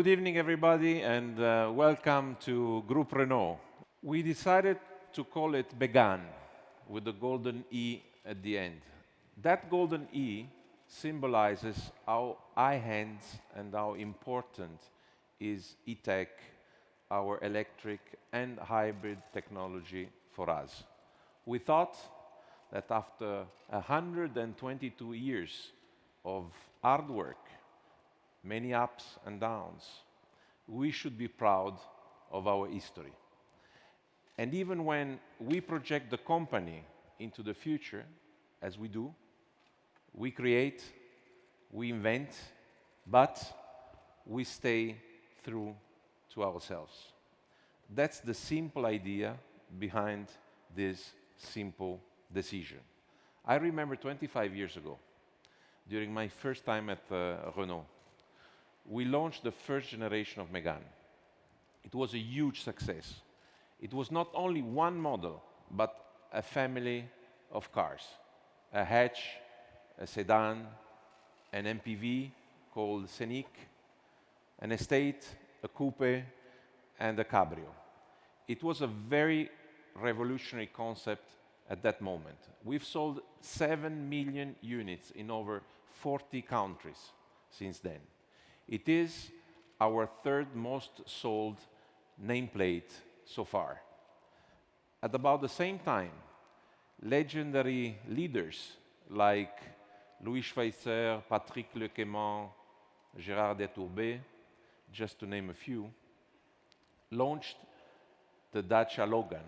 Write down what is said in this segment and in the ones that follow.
Good evening, everybody, and welcome to Group Renault. We decided to call it Mégane, with the golden E at the end. That golden E symbolizes how high-end and how important is e-tech, our electric and hybrid technology for us. We thought that after 122 years of hard work, many ups and downs, we should be proud of our history. And even when we project the company into the future, as we do, we create, we invent, but we stay true to ourselves. That's the simple idea behind this simple decision. I remember 25 years ago, during my first time at Renault, we launched the first generation of Megane. It was a huge success. It was not only one model, but a family of cars. A hatch, a sedan, an MPV called Scenic, an estate, a coupe, and a cabrio. It was a very revolutionary concept at that moment. We've sold 7 million units in over 40 countries since then. It is our third most sold nameplate so far. At about the same time, legendary leaders like Louis Schweitzer, Patrick Lequément, Gérard Détourbet, just to name a few, launched the Dacia Logan,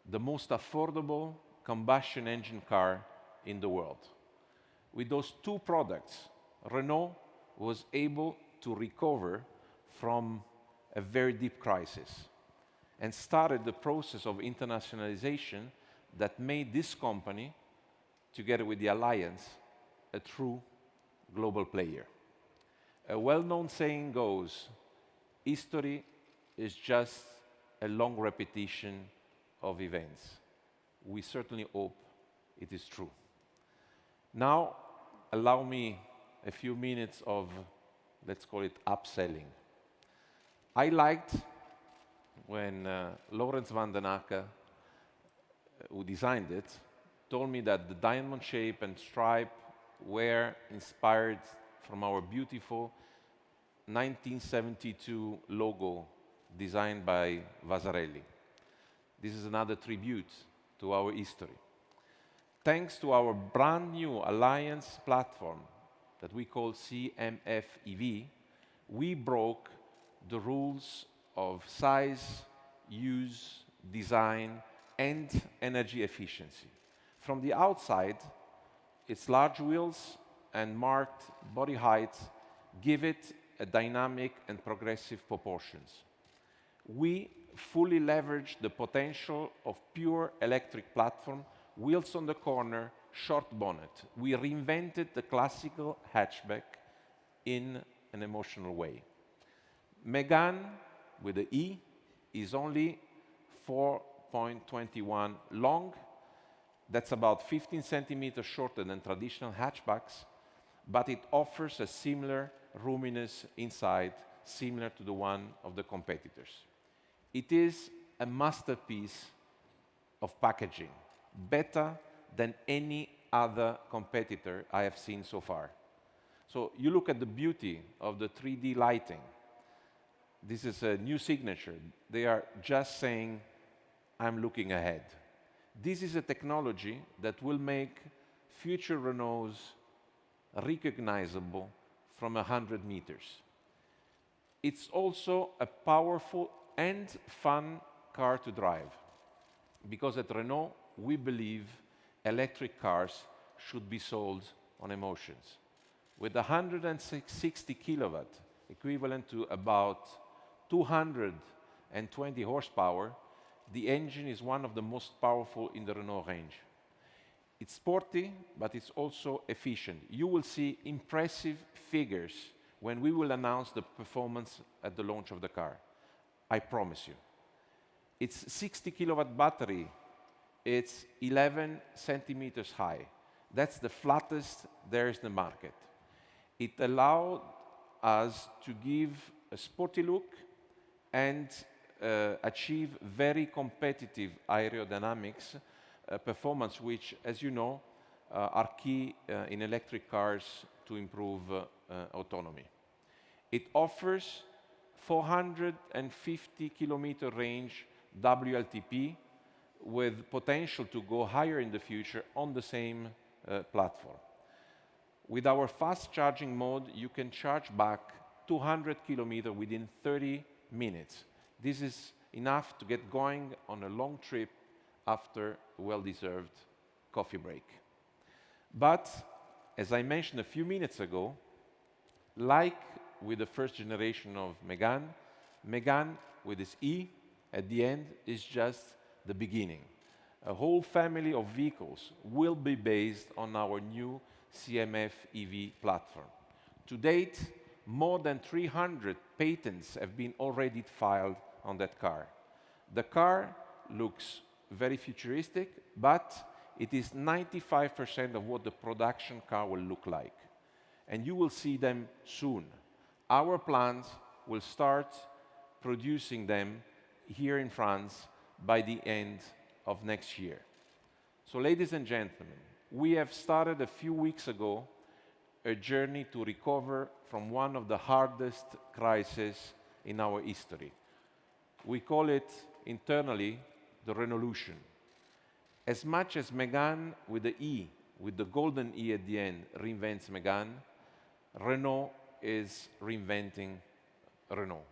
the most affordable combustion engine car in the world. With those two products, Renault was able to recover from a very deep crisis and started the process of internationalization that made this company, together with the Alliance, a true global player. A well-known saying goes, history is just a long repetition of events. We certainly hope it is true. Now, allow me a few minutes of, let's call it, upselling. I liked when Lawrence van den Acker, who designed it, told me that the diamond shape and stripe were inspired from our beautiful 1972 logo designed by Vasarely. This is another tribute to our history. Thanks to our brand new Alliance platform that we call CMF-EV, we broke the rules of size, use, design, and energy efficiency. From the outside, its large wheels and marked body height give it a dynamic and progressive proportions. We fully leverage the potential of pure electric platform, wheels on the corner, short bonnet. We reinvented the classical hatchback in an emotional way. Mégane, with the E, is only 4.21 long. That's about 15 centimeters shorter than traditional hatchbacks, but it offers a similar roominess inside, similar to the one of the competitors. It is a masterpiece of packaging, better than any other competitor I have seen so far. So you look at the beauty of the 3D lighting. This is a new signature. They are just saying, I'm looking ahead. This is a technology that will make future Renaults recognizable from 100 meters. It's also a powerful and fun car to drive, because at Renault, we believe electric cars should be sold on emotions. With 160 kilowatt, equivalent to about 220 horsepower, the engine is one of the most powerful in the Renault range. It's sporty, but it's also efficient. You will see impressive figures when we will announce the performance at the launch of the car. I promise you. It's 60 kilowatt battery. It's 11 centimeters high. That's the flattest there is in the market. It allowed us to give a sporty look and achieve very competitive aerodynamics performance, which, as you know, are key in electric cars to improve autonomy. It offers 450 kilometer range WLTP with potential to go higher in the future on the same platform. With our fast charging mode, you can charge back 200 kilometers within 30 minutes. This is enough to get going on a long trip after a well-deserved coffee break. But, as I mentioned a few minutes ago, like with the first generation of Megane, Megane with its E at the end is just the beginning. A whole family of vehicles will be based on our new CMF-EV platform. To date, more than 300 patents have been already filed on that car. The car looks very futuristic, but it is 95% of what the production car will look like. And you will see them soon. Our plant will start producing them here in France by the end of next year. So, ladies and gentlemen, we have started a few weeks ago a journey to recover from one of the hardest crises in our history. We call it internally the Renaulution. As much as Megane with the E, with the golden E at the end, reinvents Megane, Renault is reinventing Renault.